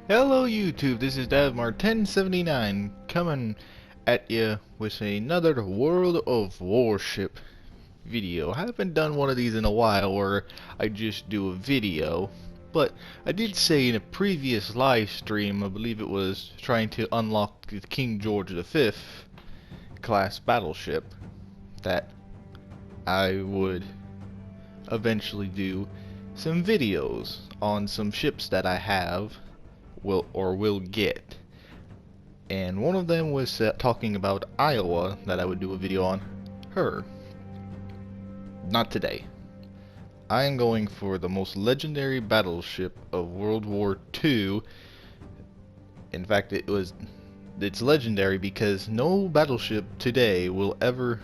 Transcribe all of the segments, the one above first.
Hello YouTube, this is Davmar1079 coming at you with another World of Warship video. I haven't done one of these in a while where I just do a video, but I did say in a previous live stream, I believe it was trying to unlock the King George V class battleship, that I would eventually do some videos on some ships that I have will get, and one of them was talking about Iowa, that I would do a video on her. Not today. I am going for the most legendary battleship of World War II. In fact, it's legendary because no battleship today will ever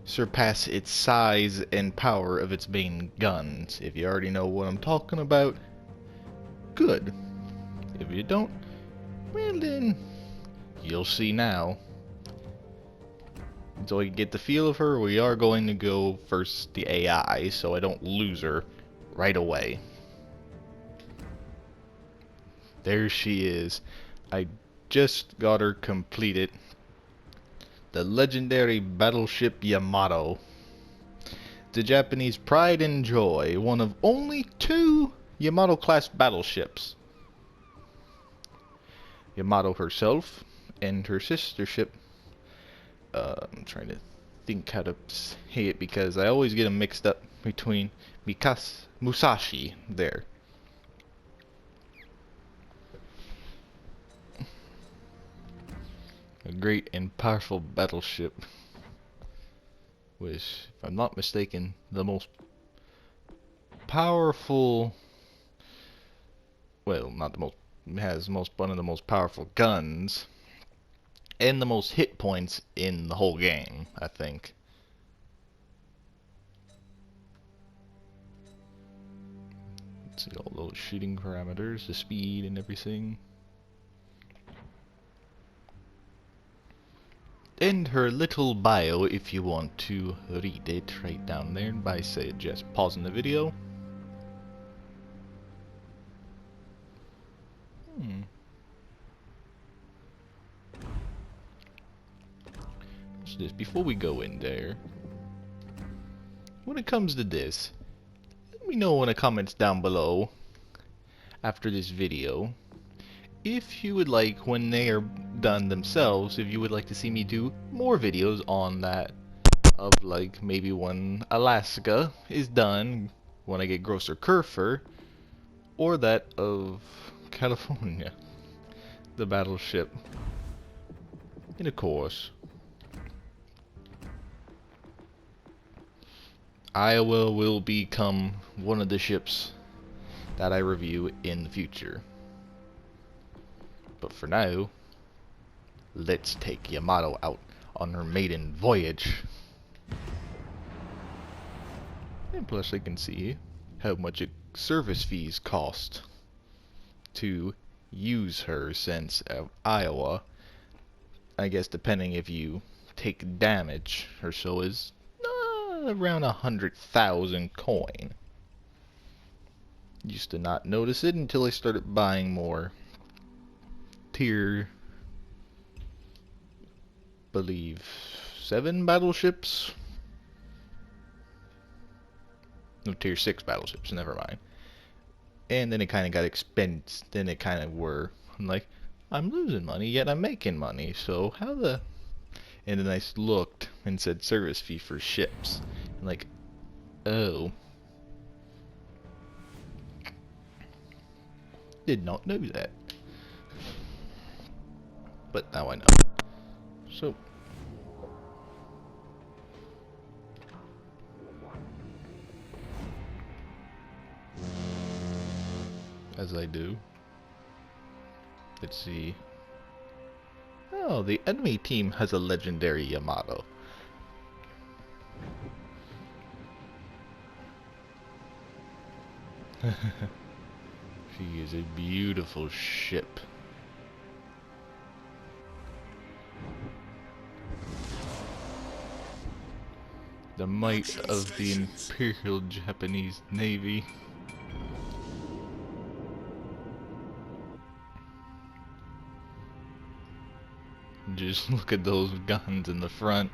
surpass its size and power of its main guns. If you already know what I'm talking about, good. If you don't, well then, you'll see now. So you get the feel of her, we are going to go first the AI, so I don't lose her right away. There she is. I just got her completed. The legendary battleship Yamato. The Japanese pride and joy, one of only 2 Yamato class battleships. Yamato herself and her sister ship. I'm trying to think how to say it because I always get them mixed up between Musashi there. A great and powerful battleship, which, if I'm not mistaken, the most powerful, well, not the most, has most one of the most powerful guns and the most hit points in the whole game, I think. Let's see all those shooting parameters, the speed and everything. And her little bio, if you want to read it, right down there. By say just pausing the video. What's this? Before we go in there, when it comes to this, let me know in the comments down below after this video if you would like, when they are done themselves, if you would like to see me do more videos on that, of like maybe when Alaska is done, when I get Grosser Kurfer, or that of California, the battleship. And of course, Iowa will become one of the ships that I review in the future. But for now, let's take Yamato out on her maiden voyage. And plus I can see how much service fees cost to use her, since Iowa, I guess depending if you take damage or so, is around 100,000 coin. Used to not notice it until I started buying more tier, believe 7 battleships. No, tier 6 battleships, never mind. And then it kind of got expensive. Then it kind of were, I'm like, I'm losing money, yet I'm making money, so how the... And then I looked and said service fee for ships. I'm like, oh. Did not know that. But now I know. So, as I do, let's see. Oh, the enemy team has a legendary Yamato. She is a beautiful ship. The might of the Imperial Japanese Navy. Just look at those guns in the front.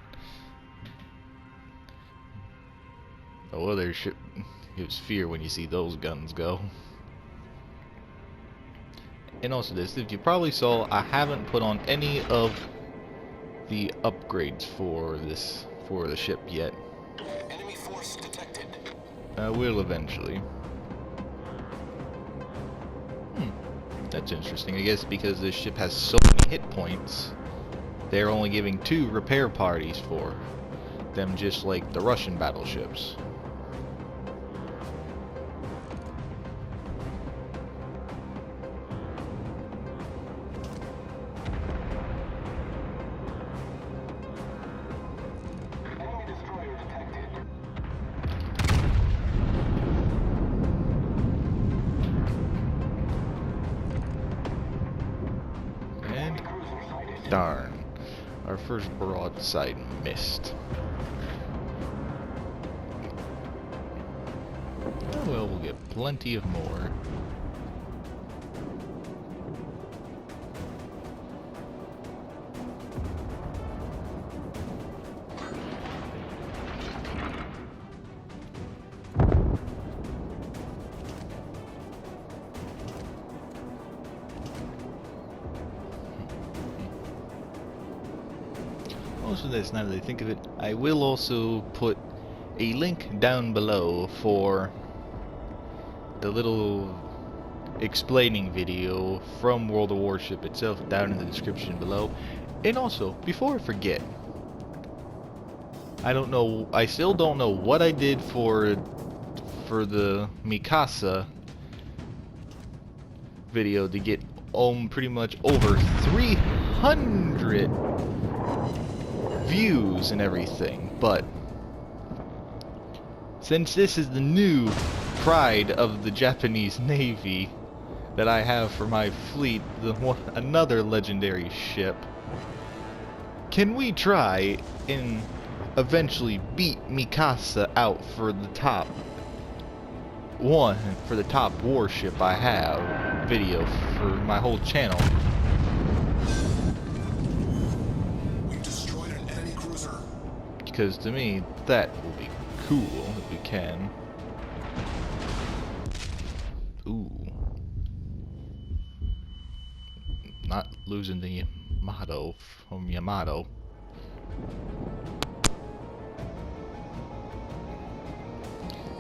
Oh, other ship gives fear when you see those guns go. And also this, if you probably saw, I haven't put on any of the upgrades for the ship yet. Enemy force detected. I will eventually. That's interesting. I guess because this ship has so many hit points, they're only giving 2 repair parties for them, just like the Russian battleships. Enemy destroyer detected. And Cruiser sighted. darn, our first broadside missed. Oh well, we'll get plenty of more. Also this, now that I think of it, I will also put a link down below for the little explaining video from World of Warship itself down in the description below. And also, before I forget, I still don't know what I did for the Mikasa video to get pretty much over 300 views and everything, but since this is the new pride of the Japanese Navy that I have for my fleet, another legendary ship, can we try and eventually beat Mikasa out for the top warship I have video for my whole channel? Because to me, that will be cool if we can. Ooh. Not losing the Yamato from Yamato.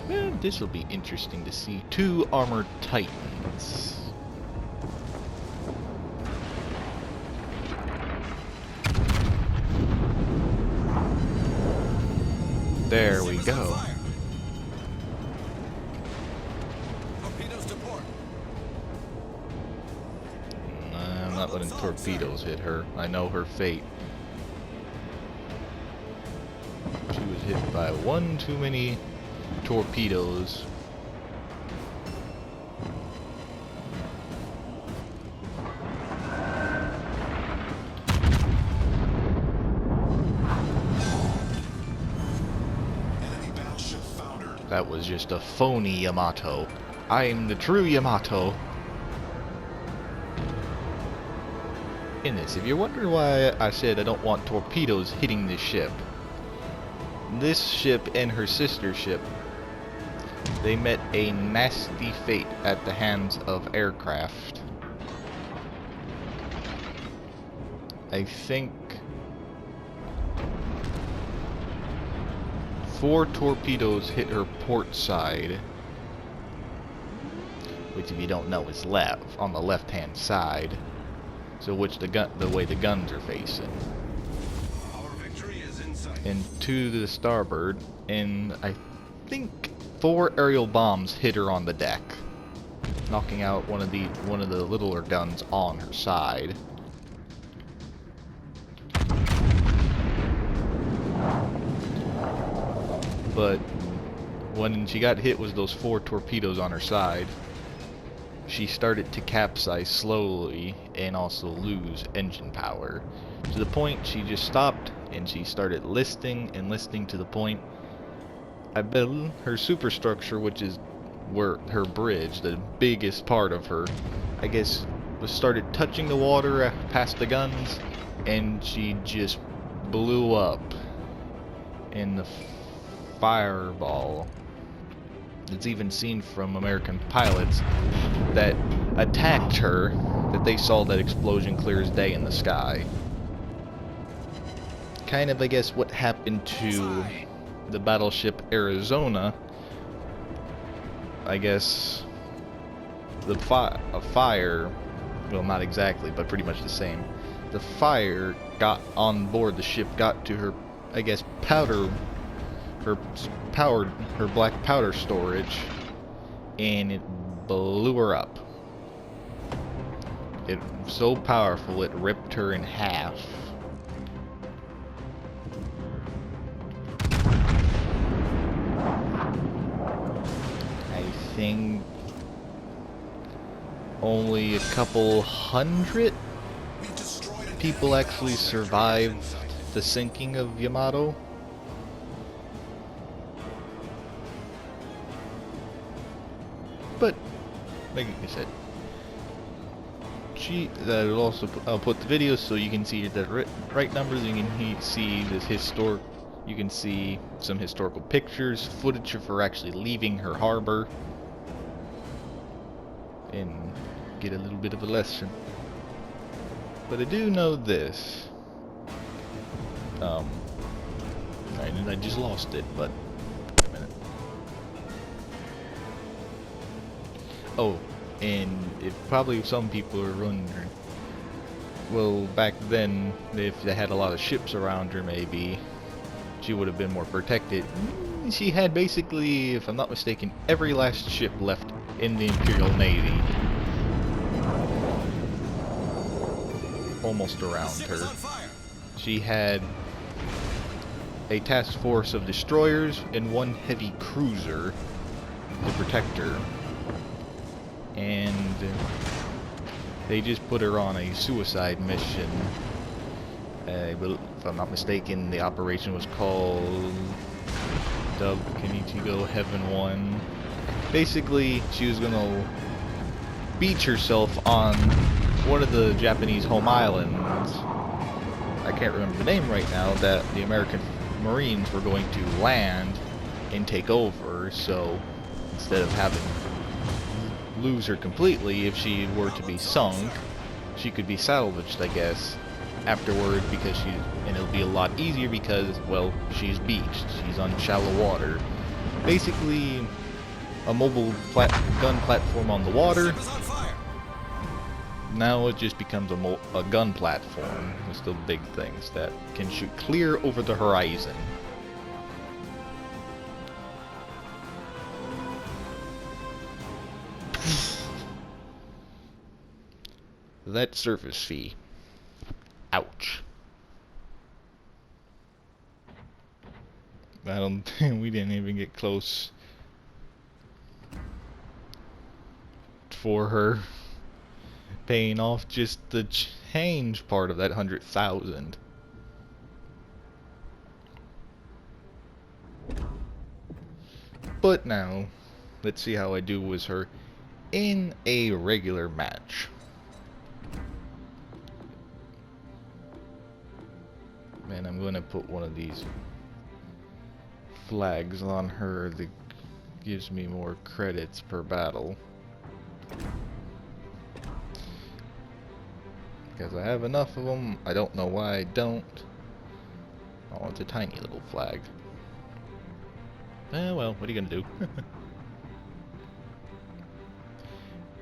Well, this will be interesting to see. 2 armored titans. There we go. I'm not letting torpedoes hit her. I know her fate. She was hit by one too many torpedoes. That was just a phony Yamato. I am the true Yamato. In this, if you're wondering why I said I don't want torpedoes hitting this ship and her sister ship, they met a nasty fate at the hands of aircraft. I think 4 torpedoes hit her port side, which, if you don't know, is left on the left-hand side. So, the way the guns are facing. Our victory is in sight. And 2 to the starboard, and I think 4 aerial bombs hit her on the deck, knocking out one of the littler guns on her side. But when she got hit with those 4 torpedoes on her side, she started to capsize slowly and also lose engine power, to the point she just stopped and she started listing to the point I bet her superstructure, which is where her bridge, the biggest part of her, I guess, was started touching the water past the guns, and she just blew up in the fireball. It's even seen from American pilots that attacked her that they saw that explosion clear as day in the sky. Kind of, I guess, what happened to the battleship Arizona. I guess the fire, well, not exactly, but pretty much the same. The fire got on board the ship, got to her, I guess, her black powder storage, and it blew her up. It was so powerful it ripped her in half. I think only a couple hundred people actually survived the sinking of Yamato. But like I said, that'll also I'll put the videos so you can see the right numbers. You can see this you can see some historical pictures, footage of her actually leaving her harbor, and get a little bit of a lesson. But I do know this. I just lost it, but wait a minute. Oh, and if probably some people are wondering, well, back then, if they had a lot of ships around her, maybe she would have been more protected. She had basically, if I'm not mistaken, every last ship left in the Imperial Navy almost around her. She had a task force of destroyers and one heavy cruiser to protect her. And they just put her on a suicide mission. If I'm not mistaken, the operation was called Dub Kenichigo Heaven 1. Basically, she was gonna beach herself on one of the Japanese home islands. I can't remember the name right now, that the American Marines were going to land and take over, so instead of having lose her completely, if she were to be sunk, she could be salvaged, I guess, afterward, because and it'll be a lot easier because, well, she's beached, she's on shallow water. Basically, a mobile gun platform on the water. Now it just becomes a gun platform. It's the big things that can shoot clear over the horizon. That surface fee. Ouch. I don't think we didn't even get close for her paying off just the change part of that 100,000. But now, let's see how I do with her in a regular match. And I'm gonna put one of these flags on her that gives me more credits per battle. Because I have enough of them. I don't know why I don't. Oh, it's a tiny little flag. Well, what are you gonna do?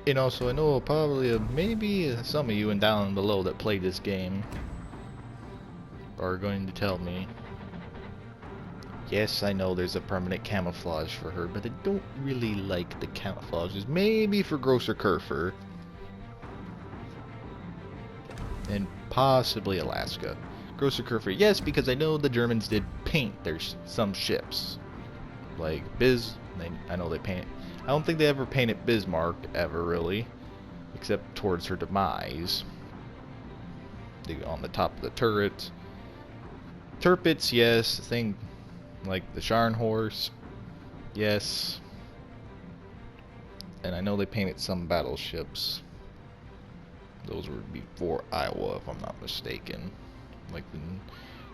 And also, I know probably maybe some of you and down below that play this game are going to tell me, yes, I know there's a permanent camouflage for her, but I don't really like the camouflages. Maybe for Grosser Kurfer. And possibly Alaska. Grosser Kurfer, yes, because I know the Germans did paint some ships. Like I know they painted. I don't think they ever painted Bismarck, ever really. Except towards her demise. On the top of the turret. Tirpitz, yes. Thing like the Scharnhorst, yes. And I know they painted some battleships. Those were before Iowa, if I'm not mistaken. like the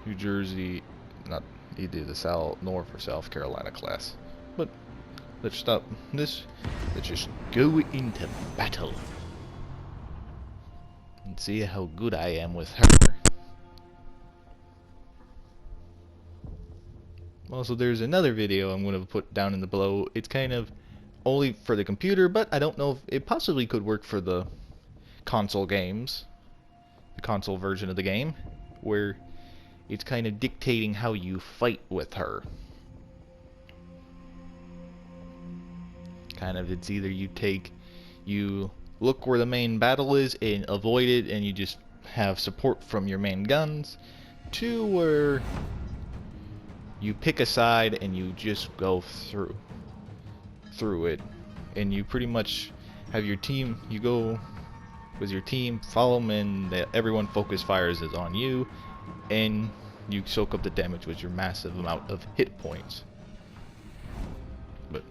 New Jersey, not either the South, North or South Carolina class. But let's stop this. Let's just go into battle and see how good I am with her. Also, there's another video I'm going to put down in the below. It's kind of only for the computer, but I don't know if it possibly could work for the console games, the console version of the game, where it's kind of dictating how you fight with her. Kind of, it's either you look where the main battle is and avoid it, and you just have support from your main guns, to where you pick a side and you just go through it, and you pretty much have your team, you go with your team, follow them, and everyone focus fires is on you, and you soak up the damage with your massive amount of hit points. But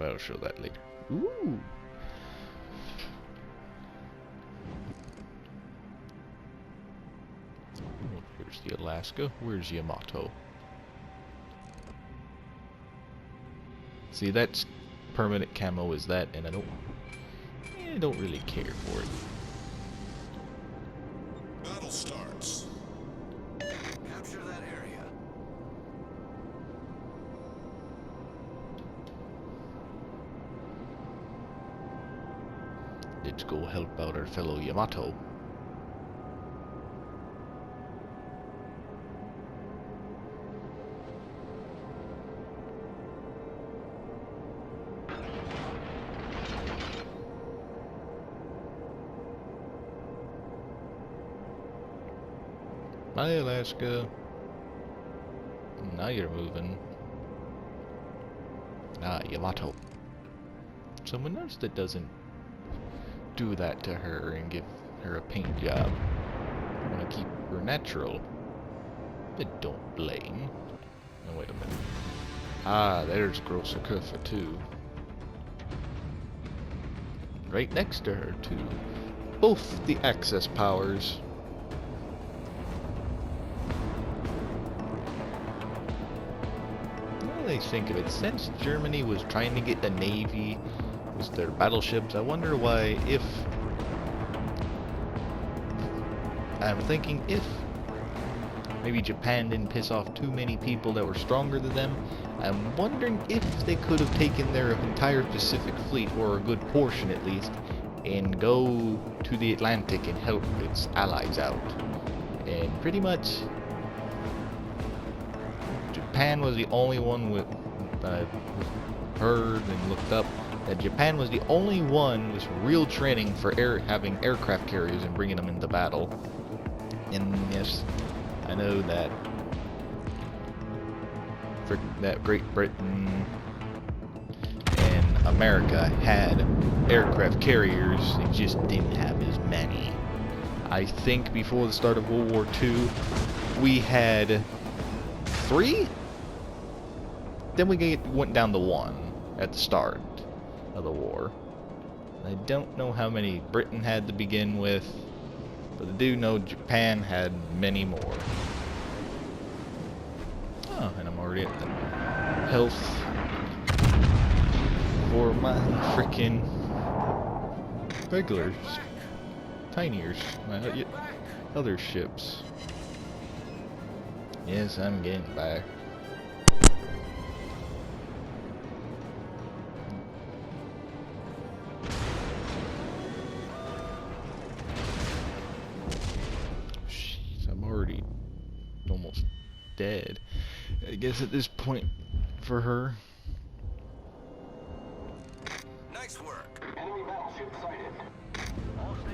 I'll show that later. Ooh. Here's the Alaska. Where's Yamato? See, that's permanent camo is that, and I don't really care for it. Battle starts. Capture that area. Let's go help out our fellow Yamato. Bye, Alaska. Now you're moving. Ah, Yamato. Someone else that doesn't do that to her and give her a paint job. Want to keep her natural. But don't blame. Oh, wait a minute. Ah, there's Grosser Kurfer too. Right next to her too. Both the Axis powers. They think of it, since Germany was trying to get a navy with their battleships, I wonder why, if I'm thinking if maybe Japan didn't piss off too many people that were stronger than them, I'm wondering if they could have taken their entire Pacific fleet, or a good portion at least, and go to the Atlantic and help its allies out. And pretty much Japan was the only one with heard and looked up that Japan was the only one with real training for having aircraft carriers and bringing them into battle. And yes, I know that Great Britain and America had aircraft carriers, they just didn't have as many. I think before the start of World War II, we had 3? Then we went down to 1 at the start of the war. I don't know how many Britain had to begin with, but I do know Japan had many more. Oh, and I'm already at the health for my freaking regular, tinier, my other ships. Yes, I'm getting back. Almost dead, I guess, at this point for her. Nice work. Enemy battleship sighted.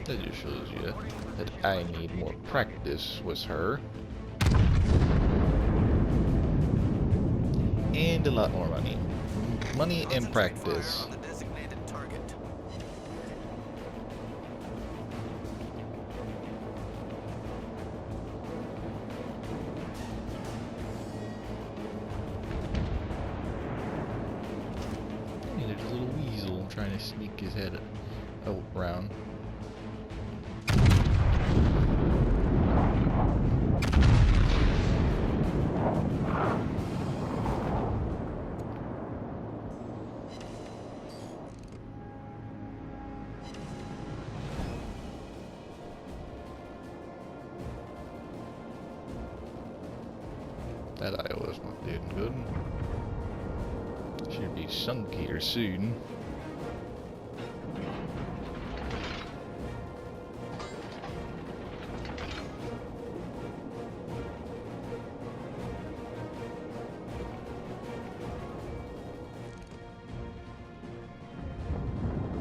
That just shows you that I need more practice with her. And a lot more money. Money and practice. Trying to sneak his head out round. That IO's not doing good. Should be sunk here soon.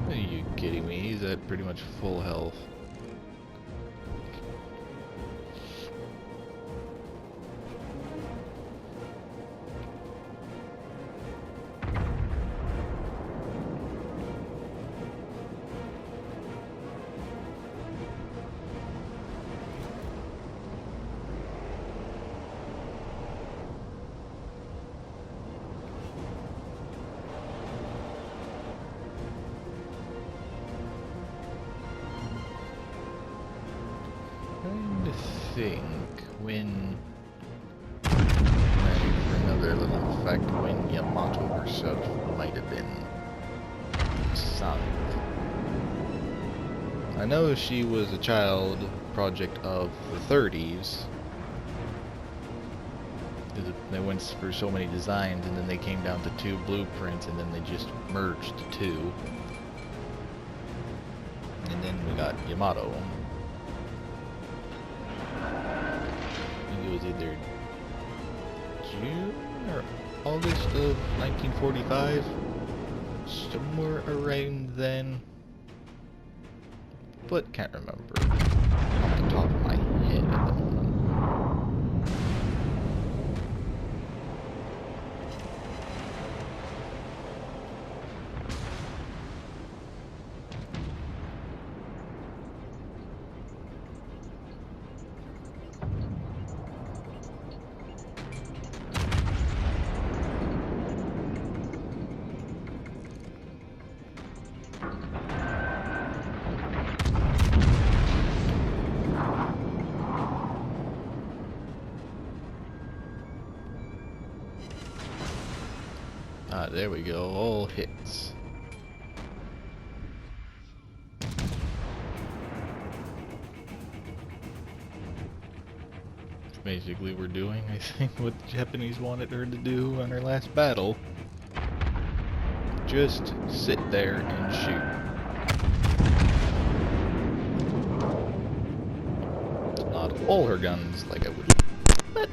Are you kidding me? He's at pretty much full health. Trying to think when for another little fact when Yamato herself might have been sunk. I know she was a child project of the 30s. They went for so many designs and then they came down to 2 blueprints and then they just merged the 2. And then we got Yamato. It was either June or August of 1945, somewhere around then, but can't remember off the top of my head at the moment. Ah, there we go, all hits. Basically we're doing, I think, what the Japanese wanted her to do on her last battle. Just sit there and shoot. Not all her guns like I would, but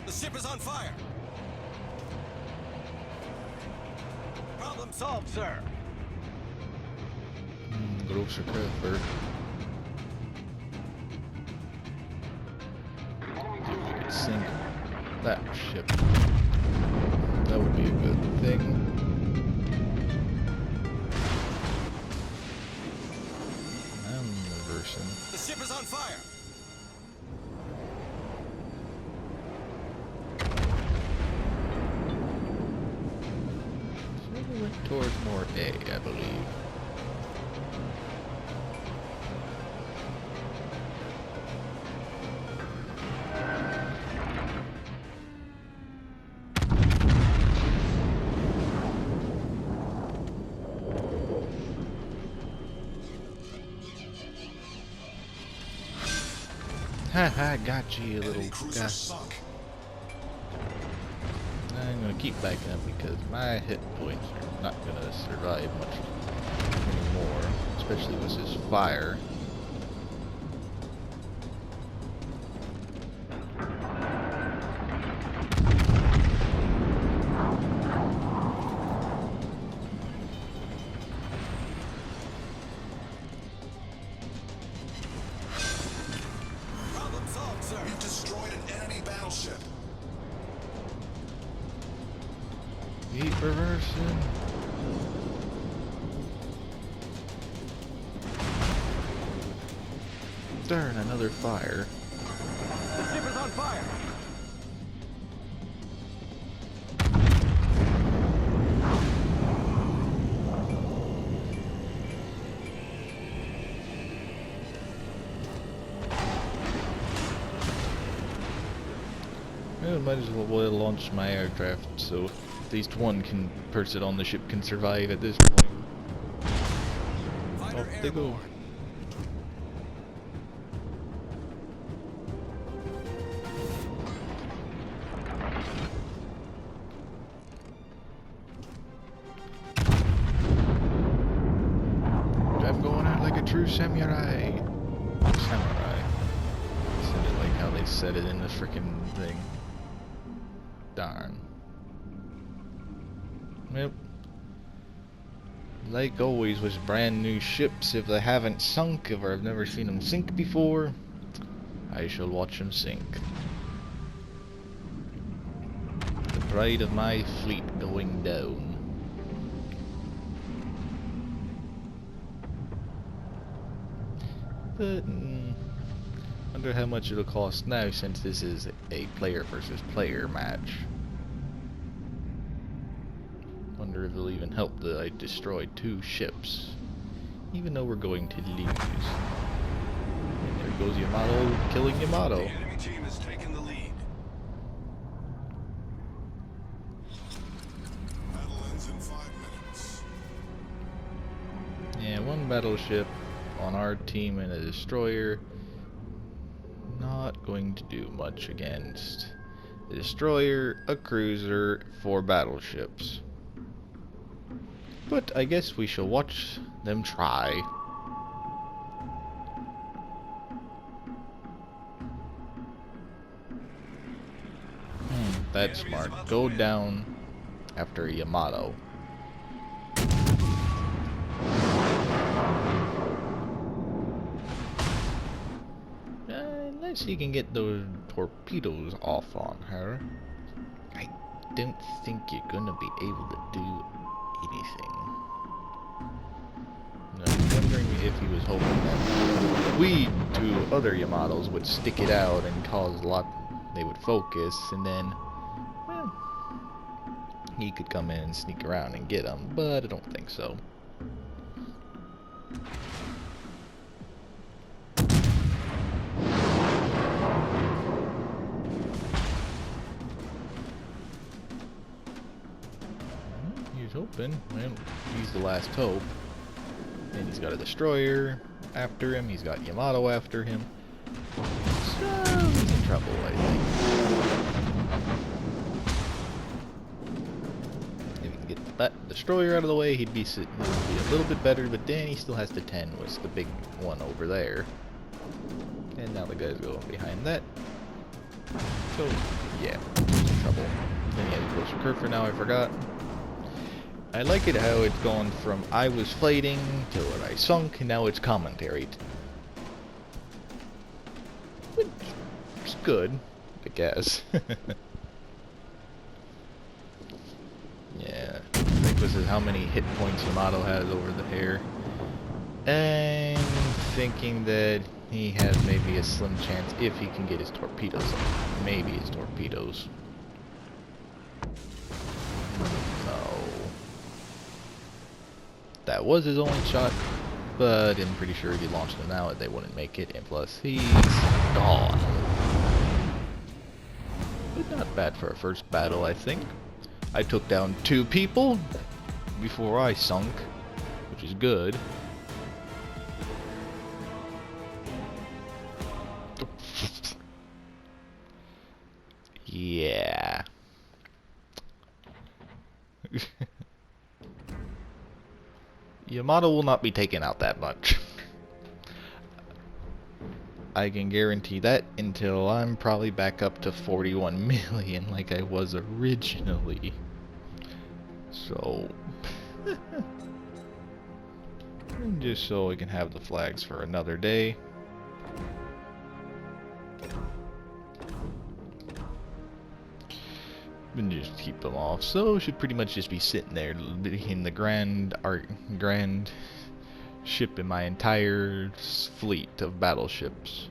The ship is on fire. Problem solved, sir. große Körper. If we could sink that ship, that would be a good thing. I'm reversing. The ship is on fire. So we went towards more A, I believe. Haha, got you, little guy. I'm gonna keep backing up because my hit points are not gonna survive much anymore, especially with this fire. We've destroyed an enemy battleship. Keep reversing. Darn, another fire. The ship is on fire. I might as well launch my aircraft so at least one person on the ship can survive at this point. Fighter Off they go. airborne. samurai. Samurai. Sounded like how they said it in the frickin' thing. Darn. Yep. Like always with brand new ships, if they haven't sunk, if I've never seen them sink before, I shall watch them sink. The pride of my fleet going down. But wonder how much it'll cost now, since this is a player versus player match. Wonder if it'll even help that I destroyed 2 ships, even though we're going to lose. And there goes Yamato killing Yamato. The enemy team has taken the lead. Battle ends in 5 minutes. Yeah, 1 battleship on our team and a destroyer. Not going to do much against a destroyer, a cruiser, 4 battleships. But I guess we shall watch them try. That's smart. Go down after Yamato. Unless you can get those torpedoes off on her, I don't think you're gonna be able to do anything. I'm wondering if he was hoping that we 2 other Yamatos would stick it out and cause a lot. They would focus, and then, well, he could come in and sneak around and get them. But I don't think so. He's hoping. Well, he's the last hope. And he's got a destroyer after him. He's got Yamato after him. So he's in trouble, I think. If he can get that destroyer out of the way, he'd be a little bit better. But then he still has the 10, which is the big one over there. And now the guy's going behind that. So yeah, he's in trouble. Then he has a closer curve for now. I forgot. I like it how it's gone from I was fighting to when I sunk, and now it's commentary. Which is good, I guess. Yeah, I think this is how many hit points Yamato has over the hair. And thinking that he has maybe a slim chance if he can get his torpedoes off. Maybe his torpedoes. That was his only shot, but I'm pretty sure if he launched them now, they wouldn't make it, and plus, he's gone. But not bad for a first battle, I think. I took down 2 people before I sunk, which is good. Yeah. Yamato will not be taken out that much. I can guarantee that until I'm probably back up to 41 million like I was originally. So, and just so I can have the flags for another day. And just keep them off. So should pretty much just be sitting there in the grand ship in my entire fleet of battleships.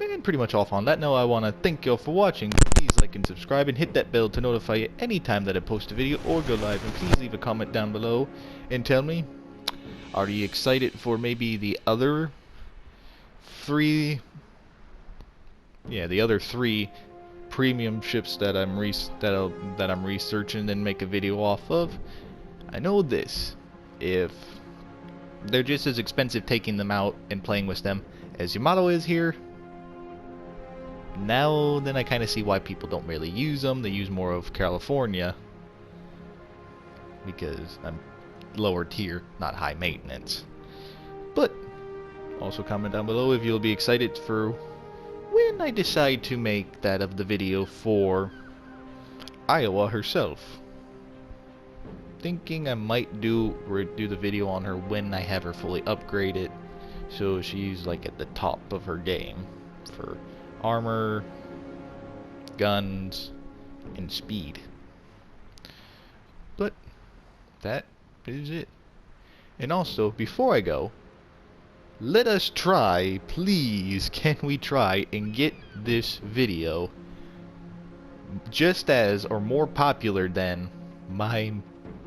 And pretty much off on that note, I want to thank you all for watching. Please like and subscribe and hit that bell to notify you anytime that I post a video or go live. And please leave a comment down below and tell me, are you excited for maybe the other 3? Yeah, the other 3 premium ships that I'm researching and make a video off of. I know this: if they're just as expensive taking them out and playing with them as Yamato is here, now then I kind of see why people don't really use them. They use more of California because I'm lower tier, not high maintenance. But also comment down below if you'll be excited for when I decide to make that of the video for Iowa herself. Thinking I might do the video on her when I have her fully upgraded, so she's like at the top of her game for armor, guns, and speed. But that is it. And also, before I go, let us try, please, can we try and get this video just as or more popular than my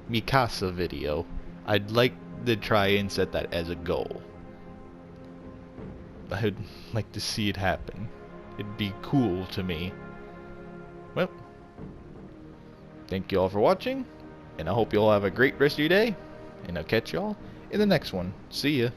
Mikasa video. I'd like to try and set that as a goal. I'd like to see it happen. It'd be cool to me. Well, thank you all for watching, and I hope you all have a great rest of your day, and I'll catch y'all in the next one. See ya.